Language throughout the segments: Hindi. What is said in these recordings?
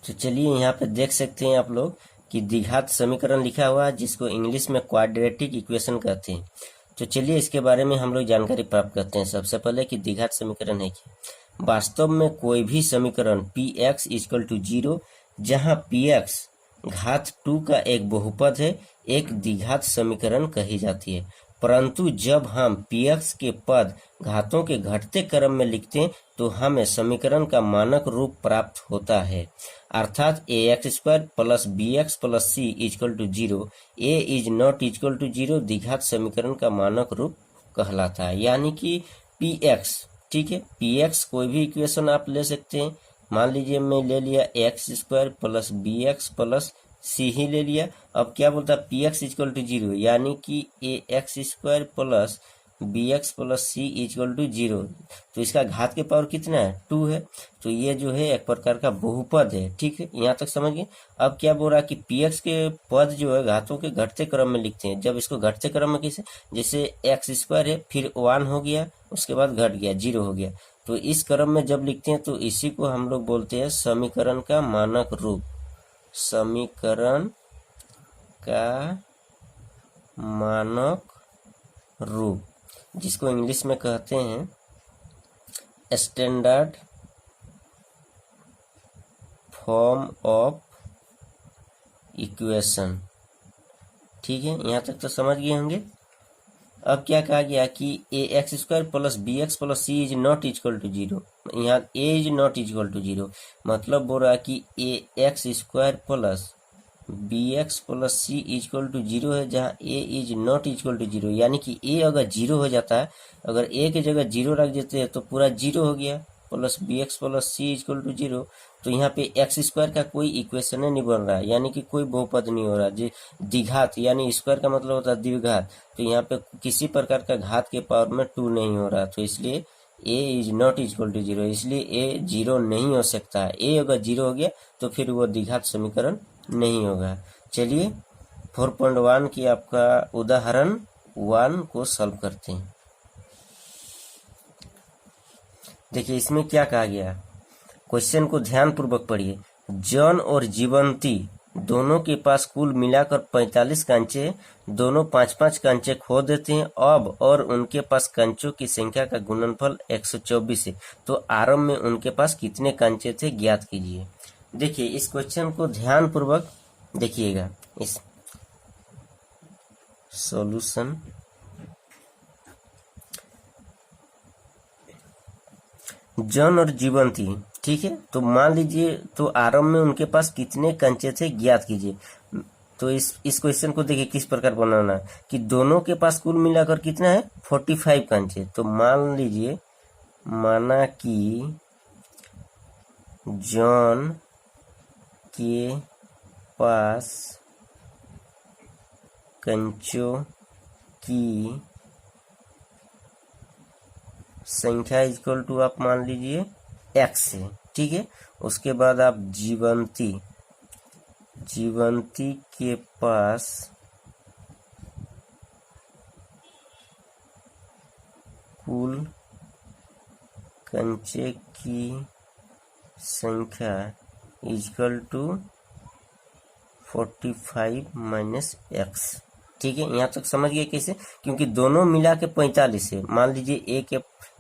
तो चलिए यहाँ पे देख सकते हैं आप लोग कि द्विघात समीकरण लिखा हुआ है, जिसको इंग्लिश में क्वाड्रेटिक इक्वेशन कहते हैं। तो चलिए इसके बारे में हम लोग जानकारी प्राप्त करते हैं। सबसे पहले कि द्विघात समीकरण है क्या। वास्तव में कोई भी समीकरण px इक्वल टू 0 जहाँ px घात 2 का एक बहुपद है, एक द्विघात समीकरण कही जाती है। परंतु जब हम px के पद घातों के घटते क्रम में लिखते हैं तो हमें समीकरण का मानक रूप प्राप्त होता है, अर्थात ax² plus bx plus c equal to 0। a is not equal to 0 द्विघात समीकरण का मानक रूप कहलाता है। यानी कि px, ठीक है, px कोई भी इक्वेशन आप ले सकते हैं। मान लीजिए मैं ले लिया x² plus bx plus c ही ले लिया। अब क्या बोलता है, px इक्वल टू 0, यानी कि ax² plus bx plus c equal to 0। तो इसका घात के पावर कितना है, 2 है। तो ये जो है एक प्रकार का बहुपद है। ठीक है, यहाँ तक समझ गए। अब क्या बोल रहा है कि px के पद जो है घातों के घटते क्रम में लिखते हैं। जब इसको घटते क्रम में कैसे, जैसे x² है, फिर 1 हो गया, उसके बाद घट गया, 0 हो गया। तो इस क्रम में जब लिखते हैं तो इसी को हम लोग बोलते हैं समीकरण का मानक रूप। समीकरण का मानक रूप, जिसको इंग्लिश में कहते हैं स्टैंडर्ड फॉर्म ऑफ इक्वेशन। ठीक है, यहाँ तक तो समझ गए होंगे। अब क्या कहा गया कि ax² plus bx plus c is not equal to 0। यहाँ a is not equal to 0 मतलब बोल रहा है कि ax² plus bx plus c equal to 0 है, जहाँ a is not equal to 0। यानी कि a अगर 0 हो जाता है, अगर a की जगह 0 रख देते हैं तो पूरा 0 हो गया, plus bx plus c equal to 0। तो यहाँ पे x² का कोई इक्वेशन नहीं बन रहा है, यानी कि कोई बहुपद नहीं हो रहा। जी द्विघात, यानी स्क्वायर का मतलब होता है द्विघात। तो यहाँ पे किसी प्रकार का घात के पावर में 2 नहीं हो रहा, तो इसलिए a is not equal to 0, इसलिए a 0 नहीं हो सकता है। a अगर 0 हो गया तो फिर वो द्विघात समीकरण नहीं होगा। चलिए 4.1 की आपका उदाहरण 1 को सॉल्व करते हैं। देखिए इसमें क्या कहा गया, क्वेश्चन को ध्यान पूर्वक पढ़िए। जॉन और जीवंती दोनों के पास कुल मिलाकर 45 कंचे, दोनों 5-5 कंचे खो देते हैं। अब और उनके पास कंचों की संख्या का गुणनफल 124 है, तो आरंभ में उनके पास कितने कंचे थे ज्ञात कीजिए। देखिए इस क्वेश्चन को ध्यान पूर्वक देखिएगा। इस सॉल्यूशन, जॉन और जीवंती, ठीक है, तो मान लीजिए तो आरंभ में उनके पास कितने कंचे थे ज्ञात कीजिए। तो इस क्वेश्चन को देखिए किस प्रकार बनाना कि दोनों के पास कुल मिलाकर कितना है 45 कंचे। तो मान लीजिए, माना कि जॉन के पास कंचों की संख्या इक्वल टू आप मान लीजिए x है, ठीक है। उसके बाद आप जीवंती के पास कुल कंचे की संख्या इक्वल टू 45 माइनस x, ठीक है। यहाँ तक समझ गए कैसे, क्योंकि दोनों मिला के 45 है। मान लीजिए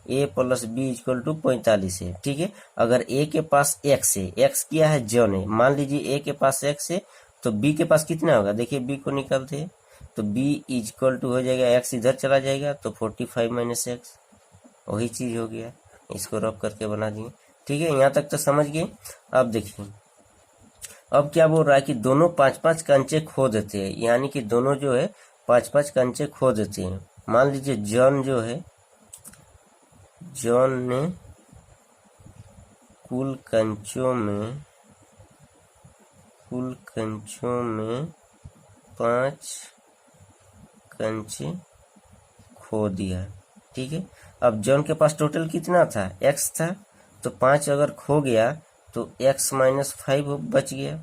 a plus B equal to 45 है, ठीक है। अगर a के पास x है, x क्या है, जॉन है, मान लीजिए a के पास x है, तो b के पास कितना होगा, देखिए b को निकालते हैं तो b इक्वल टू हो जाएगा, x इधर चला जाएगा तो 45 माइनस x, वही चीज हो गया। इसको रब करके बना दिए, ठीक है। यहाँ तक तो समझ गए। अब देखिए, अब क्या बोल रहा है कि दोनों 5-5 कंचे खो देते हैं, यानी कि दोनों जो है 5-5 कंचे खो देते हैं। मान लीजिए जॉन जो है, जॉन ने कुल कंचों में 5 कंचे खो दिया, ठीक है। अब जॉन के पास टोटल कितना था, x था, तो 5 अगर खो गया तो x माइनस 5 बच गया।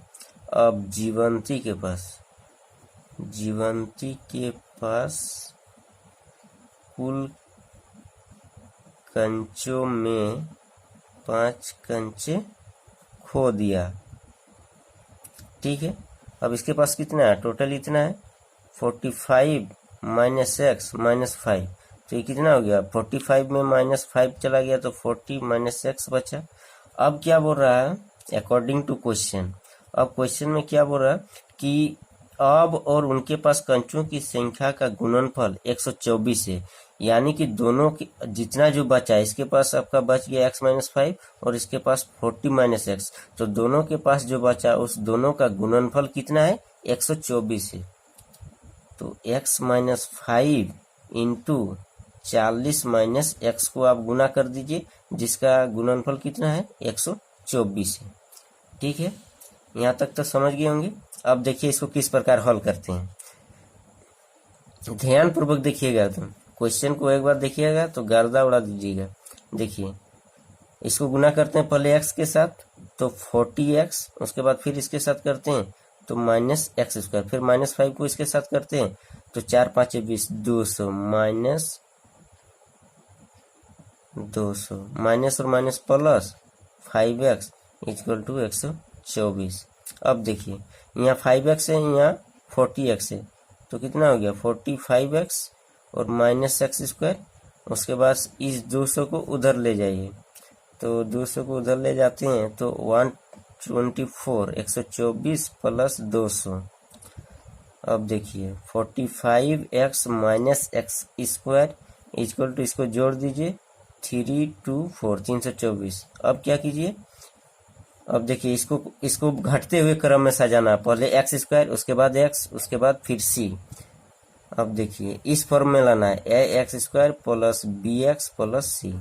अब जीवंती के पास कुल कंचों में 5 कंचे खो दिया, ठीक है। अब इसके पास कितना है, टोटल इतना है 45 माइनस एक्स माइनस 5, तो ये कितना हो गया, 45 में माइनस 5 चला गया तो 40 माइनस एक्स बचा। अब क्या बोल रहा है, अकॉर्डिंग टू क्वेश्चन, अब क्वेश्चन में क्या बोल रहा है कि अब और उनके पास कंचों की संख्या का गुणनफल 124 है, यानी कि दोनों की जितना जो बचा, इसके पास आपका बच गया x माइनस 5 और इसके पास 40 माइनस एक्स, तो दोनों के पास जो बचा उस दोनों का गुणनफल कितना है, 124 है। तो x minus 5 into 40 minus x को आप गुना कर दीजिए, जिसका गुणनफल कितना है, 124 है। ठीक है, यहाँ तक तो समझ गए होंगे। अब देखिए इसको किस प्रकार हल करते हैं, ध्यान पूर्वक देखिएगा, तुम क्वेश्चन को एक बार देखिएगा तो गर्दा उड़ा दीजिएगा। देखिए इसको गुना करते हैं पहले x के साथ तो 40x, उसके बाद फिर इसके साथ करते हैं तो माइनस एक्स स्क्वायर, फिर माइनस 5 को इसके साथ करते हैं तो 4 5 20 200 माइनस 200 माइनस और minus plus 5x equal to 124। अब देखिए यहाँ 5x है, यहाँ 40x है, तो कितना हो गया 45x और माइनस एक्स स्क्वायर। उसके बाद इस 200 को उधर ले जाइए, तो 200 को उधर ले जाते हैं तो 124 124 प्लस 200। अब देखिए 45x minus x square equal to, इसको जोड़ दीजिए 324 324। अब क्या कीजिए, अब देखिए इसको घटते हुए क्रम में सजाना, पहले एक्स स्क्वायर उसके बाद एक्स उसके बाद फिर सी। अब देखिए इस फॉर्म में लाना है, a x square plus b x plus c,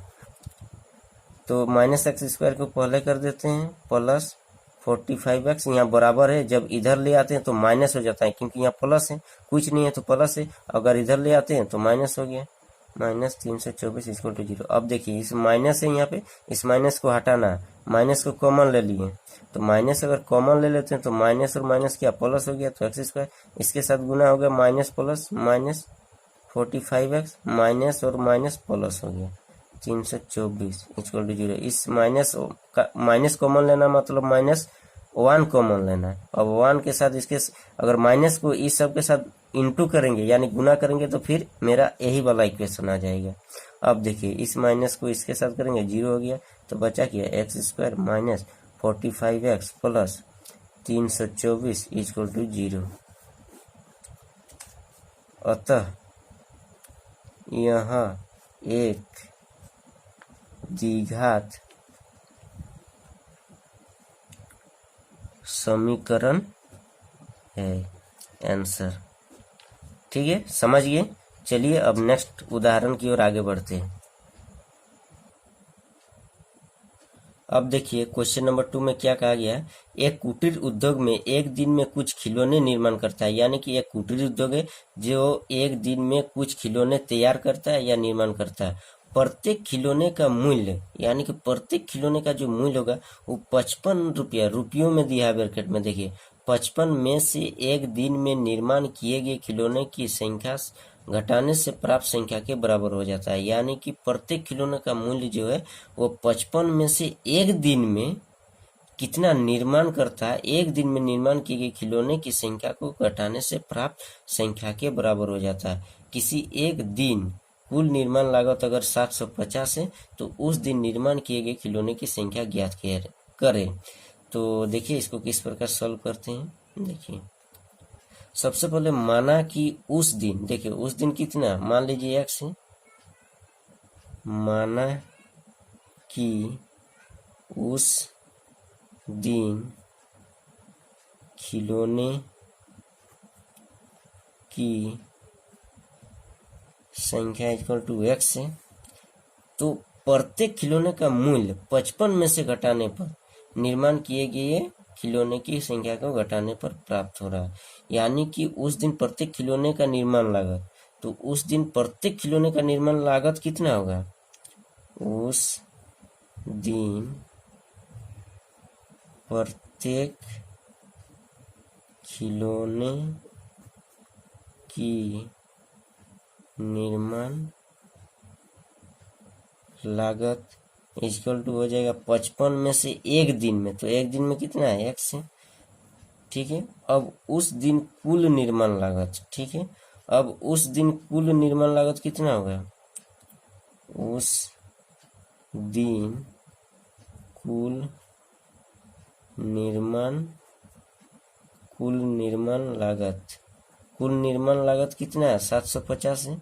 तो माइनस एक्स स्क्वायर को पहले कर देते हैं प्लस 45x, यहाँ बराबर है, जब इधर ले आते हैं तो माइनस हो जाता है क्योंकि यहाँ प्लस है, कुछ नहीं है तो प्लस है, अगर इधर ले आते हैं तो माइनस हो गया, माइनस 324 इक्वल टू 0। अब देखिए इस माइनस है यहाँ पे, इस माइनस को हटाना है, माइनस को कॉमन ले लिए, तो माइनस अगर कॉमन ले लेते हैं तो माइनस और माइनस क्या प्लस हो गया, तो एक्स स्क्वायर इसके साथ गुना हो गया minus plus minus 45x minus और माइनस प्लस हो गया 324 इक्वल टू 0। इस माइनस कॉमन लेना मतलब माइनस 1 कॉमन लेना है। अब 1 के साथ इसके अगर माइनस को इस सब के साथ इंटू करेंगे यानी गुना करेंगे तो फिर मेरा यही वाला इक्वेशन आ जाएगा। अब देखिए इस माइनस को इसके साथ करेंगे 0 हो गया, तो बचा क्या x square minus 45x plus 324 equal to 0। अतः यहाँ एक द्विघात समीकरण है, आंसर। ठीक है, समझिए। चलिए अब नेक्स्ट उदाहरण की ओर आगे बढ़ते हैं। अब देखिए क्वेश्चन नंबर 2 में क्या कहा गया है, एक कुटीर उद्योग में एक दिन में कुछ खिलौने निर्माण करता है, यानी कि एक कुटीर उद्योग है जो एक दिन में कुछ खिलौने तैयार करता है या निर्माण करता है। प्रत्येक खिलौने का मूल्य, यानी कि प्रत्येक खिलौने का जो मूल्य होगा वो 55 रुपया, रुपयों में दिया है ब्रैकेट में, देखिए 55 में से एक दिन में निर्माण किए गए खिलौने की संख्या घटाने से प्राप्त संख्या के बराबर हो जाता है। यानी कि प्रत्येक खिलौने का मूल्य जो है वो 55 में से एक दिन में कितना निर्माण करता है, एक दिन में निर्माण की गई खिलौने की संख्या को घटाने से प्राप्त संख्या के बराबर हो जाता है। किसी एक दिन कुल निर्माण लागत अगर 750 है तो उस दिन निर्माण किए गए खिलौने की संख्या ज्ञात करें। तो देखिए इसको किस प्रकार सॉल्व करते हैं। देखिए सबसे पहले माना कि उस दिन, देखिए उस दिन कितना, मान लीजिए एक्स है, माना कि उस दिन खिलौने की संख्या इक्वल टू एक्स है, तो प्रत्येक खिलौने का मूल्य 55 में से घटाने पर निर्माण किए गए खिलौने की संख्या को घटाने पर प्राप्त हो रहा है। यानी कि उस दिन प्रत्येक खिलौने का निर्माण लागत, तो उस दिन प्रत्येक खिलौने का निर्माण लागत कितना होगा, उस दिन प्रत्येक खिलौने की निर्माण लागत इक्वल टू हो जाएगा 55 में से एक दिन में, तो एक दिन में कितना है एक्स है, ठीक है। अब उस दिन कुल निर्माण लागत, ठीक है, अब उस दिन कुल निर्माण लागत कितना होगा, उस दिन कुल निर्माण लागत कितना है, 750 है,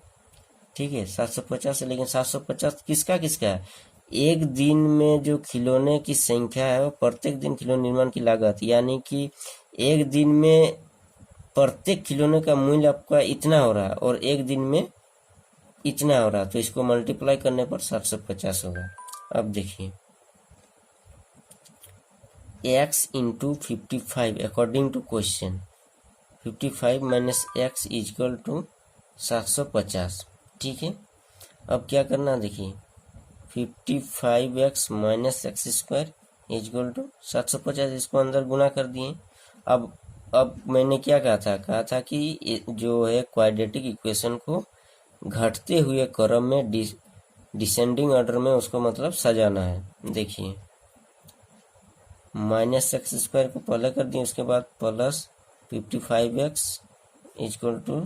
ठीक है, 750 है। लेकिन 750 किसका किसका है, एक दिन में जो खिलौने की संख्या है वो प्रत्येक दिन खिलौने निर्माण की लागत, यानी कि एक दिन में प्रत्येक खिलौने का मूल्य आपका इतना हो रहा है और एक दिन में इतना हो रहा है, तो इसको मल्टीप्लाई करने पर 750 होगा। अब देखिए x into 55 according to question, 55 minus x equal to 750, ठीक है। अब क्या करना, देखिए 55x minus x square equal to 750, इसको अंदर गुना कर दिए। अब मैंने क्या कहा था कि जो है क्वाड्रेटिक इक्वेशन को घटते हुए क्रम में डिसेंडिंग ऑर्डर में उसको मतलब सजाना है। देखिए माइनस एक्स स्क्वायर को पहले कर दिए, उसके बाद प्लस 55x इजक्वल टू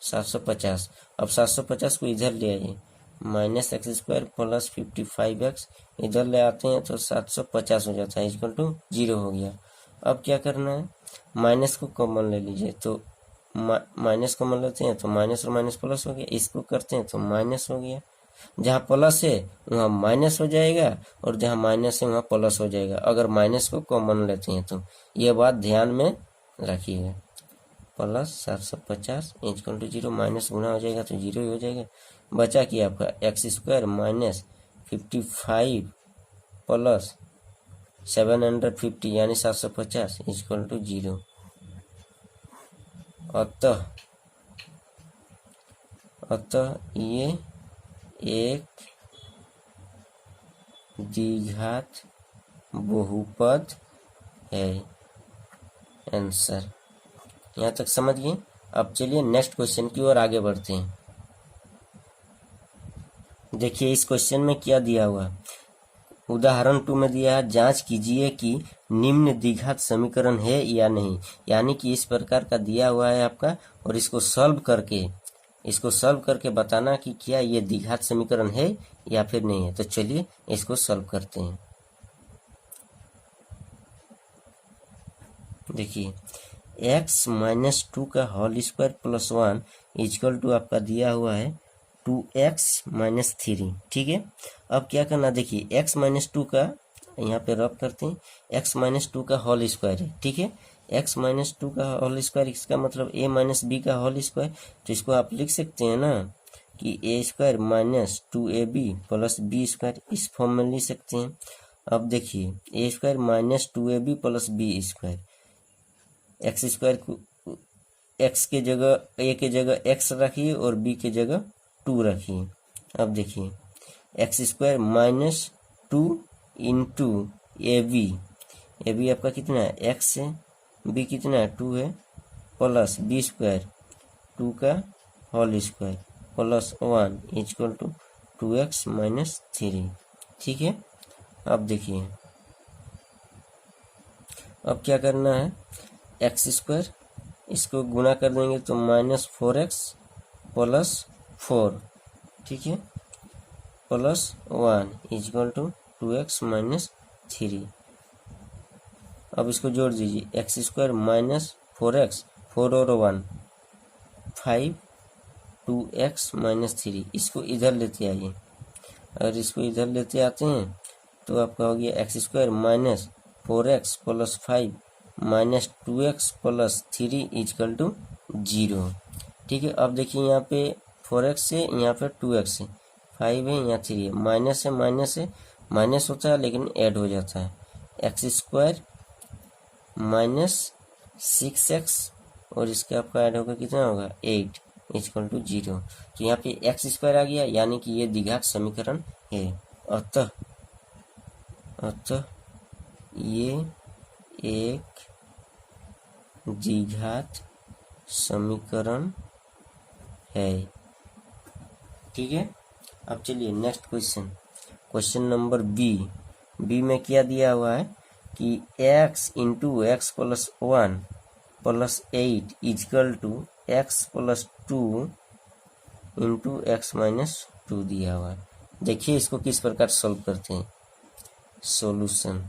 750। अब 750 को इधर ले आइए, minus x square plus 55x इधर ले आते हैं तो 750 हो जाता है, इजक्वल टू 0 हो गया। अब क्या करना है, माइनस को कॉमन ले लीजिए, तो माइनस कॉमन लेते हैं तो माइनस और माइनस प्लस हो गया, इसको करते हैं तो माइनस हो गया। जहाँ प्लस है वहाँ माइनस हो जाएगा और जहाँ माइनस है वहाँ प्लस हो जाएगा, अगर माइनस को कॉमन लेते हैं तो। ये बात ध्यान में रखिएगा। प्लस 750 इजक्वल टू 0, माइनस गुना हो जाएगा तो 0 ही हो जाएगा। बचा कि आपका एक्स स्क्वायर माइनस 55 प्लस 750 यानी 750 इजक्वल टू 0। अतः ये एक द्विघात बहुपद है। आंसर यहाँ तक समझ गए। अब चलिए नेक्स्ट क्वेश्चन की ओर आगे बढ़ते हैं। देखिए इस क्वेश्चन में क्या दिया हुआ, उदाहरण 2 में दिया है, जांच कीजिए कि निम्न द्विघात समीकरण है या नहीं। यानी कि इस प्रकार का दिया हुआ है आपका, और इसको सॉल्व करके बताना कि क्या ये द्विघात समीकरण है या फिर नहीं है। तो चलिए इसको सॉल्व करते हैं। देखिए x माइनस 2 का whole square plus 1 equal to आपका दिया हुआ है 2x माइनस 3, ठीक है। अब क्या करना, देखिए x माइनस 2 का यहाँ पे रब करते हैं, x माइनस 2 का होल स्क्वायर है, ठीक है। x माइनस 2 का होल स्क्वायर, इसका मतलब a माइनस बी का होल स्क्वायर। तो इसको आप लिख सकते हैं ना कि a square minus 2ab plus B square, इस फॉर्म में लिख सकते हैं। अब देखिए a square minus 2ab plus B square, x square को एक्स के जगह ए के जगह एक्स रखिए और बी के जगह 2 रखिए। अब देखिए x square minus 2 into A B आपका कितना है, एक्स है, बी कितना है, 2 है, प्लस बी स्क्वायर 2 का whole square plus 1 equal to 2x minus 3, ठीक है। अब देखिए अब क्या करना है, एक्स स्क्वायर इसको गुना कर देंगे तो माइनस 4x प्लस 4, ठीक है, plus 1 equal to 2x minus 3। अब इसको जोड़ दीजिए, एक्स स्क्वायर माइनस 4x 4 और 1 5 2x माइनस 3, इसको इधर लेते आइए। अगर इसको इधर लेते आते हैं तो आपका हो गया x square minus 4x plus 5 minus 2x plus 3 equal to 0, ठीक है। अब देखिए यहाँ पे 4x है, यहाँ पे 2x है, 5 है, यहाँ 3 है, माइनस है, माइनस होता है लेकिन ऐड हो जाता है। एक्स स्क्वायर माइनस 6x और इसका आपका ऐड होगा कितना होगा 8 इजकल टू 0। तो यहाँ पे एक्स स्क्वायर आ गया, यानी कि ये द्विघात समीकरण है। अतः ये एक द्विघात समीकरण है, ठीक है। अब चलिए नेक्स्ट क्वेश्चन नंबर बी में क्या दिया हुआ है कि x into x plus 1 plus 8 equal to x plus 2 into x minus 2 दिया हुआ है। देखिए इसको किस प्रकार सॉल्व करते हैं। सॉल्यूशन,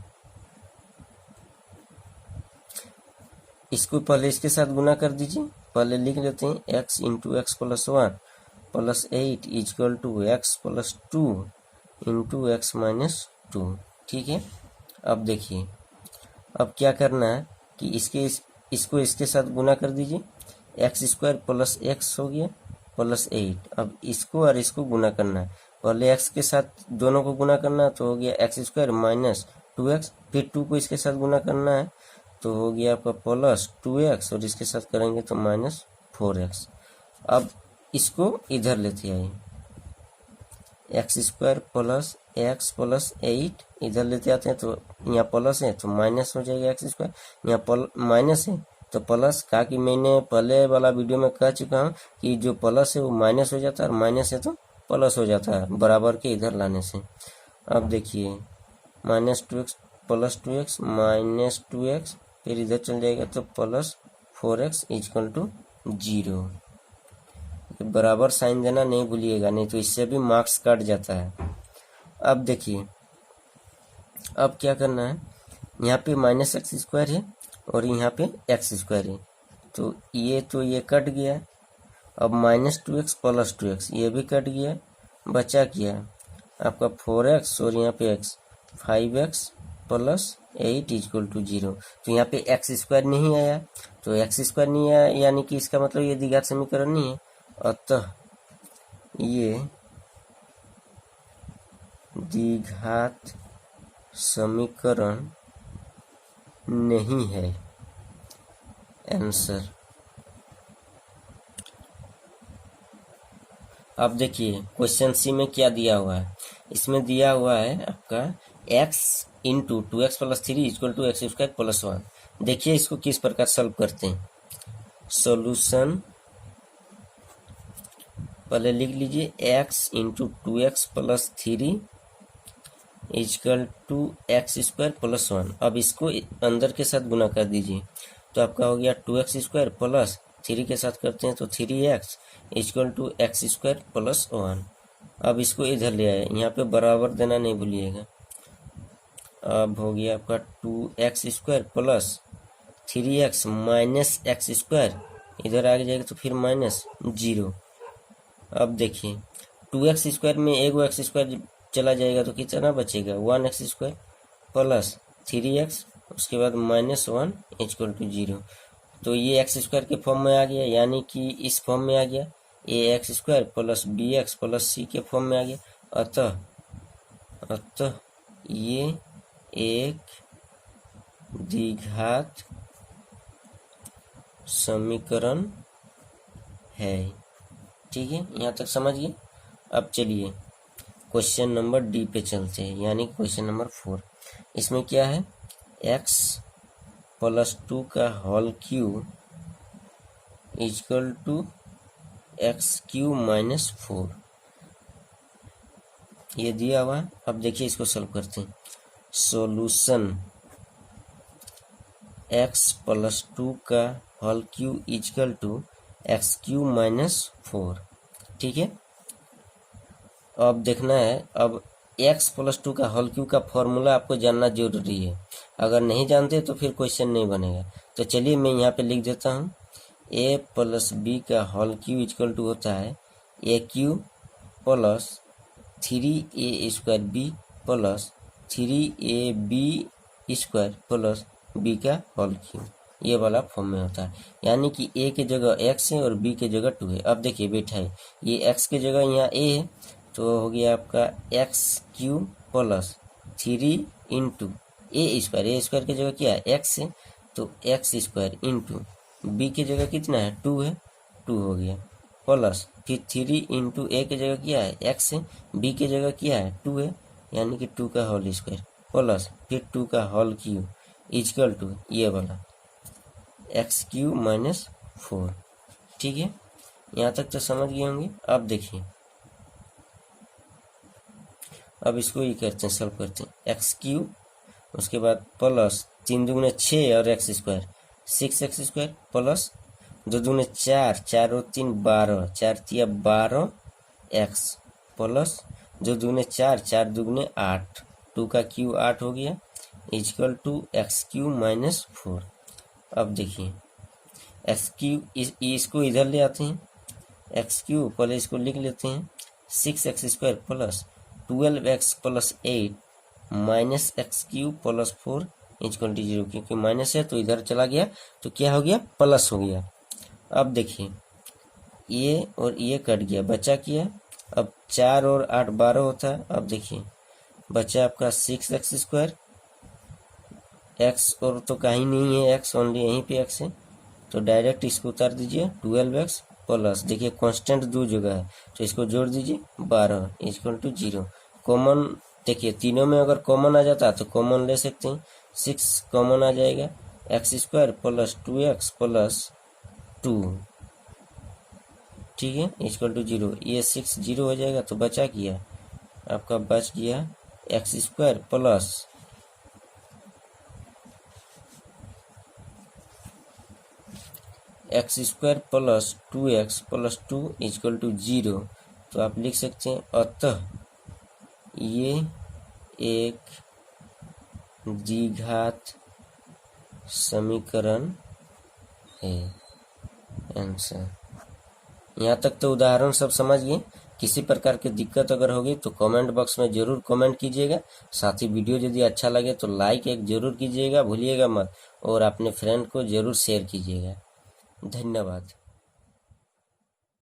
इसको पहले इसके साथ गुना कर दीजिए। पहले लिख लेते हैं x into x plus 1 plus 8 equal to x plus 2 into x minus 2। ठीक है, अब देखिए अब क्या करना है कि इसको इसके साथ गुना कर दीजिए। एक्स स्क्वायर प्लस एक्स हो गया प्लस 8। अब इसको और इसको गुना करना है। पहले एक्स के साथ दोनों को गुना करना है तो हो गया एक्स स्क्वायर माइनस 2x, फिर 2 को इसके साथ गुना करना है तो हो गया आपका प्लस 2x और इसके साथ करेंगे तो माइनस 4x। अब इसको इधर लेते आइए, x square plus x plus 8 इधर लेते आते हैं तो यहाँ प्लस है तो माइनस हो जाएगा एक्स स्क्वायर, यहाँ माइनस है तो प्लस। कहा कि मैंने पहले वाला वीडियो में कह चुका हूँ कि जो प्लस है वो माइनस हो जाता है और माइनस है तो प्लस हो जाता है बराबर के इधर लाने से। अब देखिए minus 2x plus 2x minus 2x, फिर इधर चल जाएगा तो प्लस 4x इजकल टू 0। बराबर साइन देना नहीं भूलिएगा, नहीं तो इससे भी मार्क्स कट जाता है। अब देखिए अब क्या करना है, यहाँ पे माइनस एक्स स्क्वायर है और यहाँ पे एक्स स्क्वायर है तो ये कट गया। अब माइनस 2x प्लस 2x ये भी कट गया, बचा क्या आपका 4x और यहाँ पे x 5x plus 8 equal to 0। तो यहाँ पे एक्स स्क्वायर नहीं आया, तो एक्स स्क्वायर नहीं आया यानी कि इसका मतलब ये द्विघात समीकरण नहीं है, अतः ये द्विघात समीकरण नहीं है। आंसर। अब देखिए क्वेश्चन सी में क्या दिया हुआ है। इसमें दिया हुआ है आपका x into 2x plus 3 equal to x square plus 1। देखिए इसको किस प्रकार सॉल्व करते हैं। सॉल्यूशन पहले लिख लीजिए x into 2x plus 3 equal to x square plus 1। अब इसको अंदर के साथ गुना कर दीजिए तो आपका हो गया 2x स्क्वायर प्लस 3 के साथ करते हैं तो 3x equal to x square plus 1। अब इसको इधर ले आए, यहाँ पे बराबर देना नहीं भूलिएगा। अब हो गया आपका 2x square plus 3x minus x square, इधर आ जाएगा तो फिर माइनस 0। अब देखिए 2x स्क्वायर में एक एक्स स्क्वायर चला जाएगा तो कितना बचेगा 1x स्क्वायर प्लस 3x उसके बाद माइनस 1 इक्वल टू 0। तो ये एक्स स्क्वायर के फॉर्म में आ गया, यानी कि इस फॉर्म में आ गया a x square plus b x plus c के फॉर्म में आ गया। अतः ये एक द्विघात समीकरण है। ठीक है, यहाँ तक समझ गए। अब चलिए क्वेश्चन नंबर डी पे चलते हैं, यानी क्वेश्चन नंबर 4। इसमें क्या है, x प्लस 2 का whole cube equal to x cube minus 4 ये दिया हुआ है। अब देखिए इसको सॉल्व करते हैं। सॉल्यूशन x प्लस 2 का whole cube equal to x cube minus 4। ठीक है, अब देखना है, अब x प्लस 2 का होल क्यूब का फॉर्मूला आपको जानना जरूरी है। अगर नहीं जानते तो फिर क्वेश्चन नहीं बनेगा। तो चलिए मैं यहाँ पे लिख देता हूँ, a प्लस बी का होल क्यूब इक्वल टू होता है a cube plus 3a square b plus 3ab square plus b का होल क्यूब, ये वाला फॉर्म में होता है। यानी कि a के जगह x है और b के जगह 2 है। अब देखिए बेटा है, ये x के जगह यहाँ a है तो हो गया आपका एक्स क्यूब प्लस 3 इंटू ए स्क्वायर की जगह क्या है एक्स है तो एक्स स्क्वायर इंटू बी की जगह कितना है 2 है, 2 हो गया प्लस फिर 3 इंटू ए की जगह क्या है एक्स है, बी की जगह क्या है 2 है, यानी कि 2 का होल स्क्वायर प्लस फिर 2 का होल क्यूब इक्वल टू ये वाला एक्स क्यूब माइनस 4। ठीक है, यहाँ तक तो समझ गए होंगे। अब देखिए अब इसको ये करते हैं, सॉल्व करते हैं। एक्स क्यूब उसके बाद प्लस 3 दूगुने 6 और एक्स स्क्वायर 6x² प्लस 2 दूने 4, 4 और 3 12, 4 तिया 12 x प्लस 2 दूने 4, 4 दूने 8, 2 का क्यू 8 हो गया, इक्वल टू x³ - 4। अब देखिए x³ इसको इधर ले आते हैं, x³ पहले इसको लिख लेते हैं 6x² plus 12x plus 8 minus x³ plus 4 equal to 0, क्योंकि माइनस है तो इधर चला गया तो क्या हो गया, प्लस हो गया। अब देखिए ये और ये कट गया, बचा क्या, अब 4 और 8 12 होता है। अब देखिए बचा आपका 6x², x और तो कहीं नहीं है, x ओनली यहीं पे x है, तो डायरेक्ट इसको उतार दीजिए 12x प्लस, देखिए कांस्टेंट 2 जगह है तो इसको जोड़ दीजिए 12 इक्वल टू 0। कॉमन देखिए तीनों में अगर कॉमन आ जाता तो कॉमन ले सकते हैं, 6 कॉमन आ जाएगा, x² प्लस 2x प्लस 2, ठीक है, इक्वल टू 0। ये 6 0 हो जाएगा तो बचा क्या आपका, बच गया x² plus x² plus 2x plus 2 equal to 0। तो आप लिख सकते हैं अतः ये एक द्विघात समीकरण है। आंसर। यहाँ तक तो उदाहरण सब समझ गए। किसी प्रकार की दिक्कत अगर होगी तो कमेंट बॉक्स में जरूर कमेंट कीजिएगा। साथ ही वीडियो यदि अच्छा लगे तो लाइक एक जरूर कीजिएगा, भूलिएगा मत, और अपने फ्रेंड को जरूर शेयर कीजिएगा। धन्यवाद।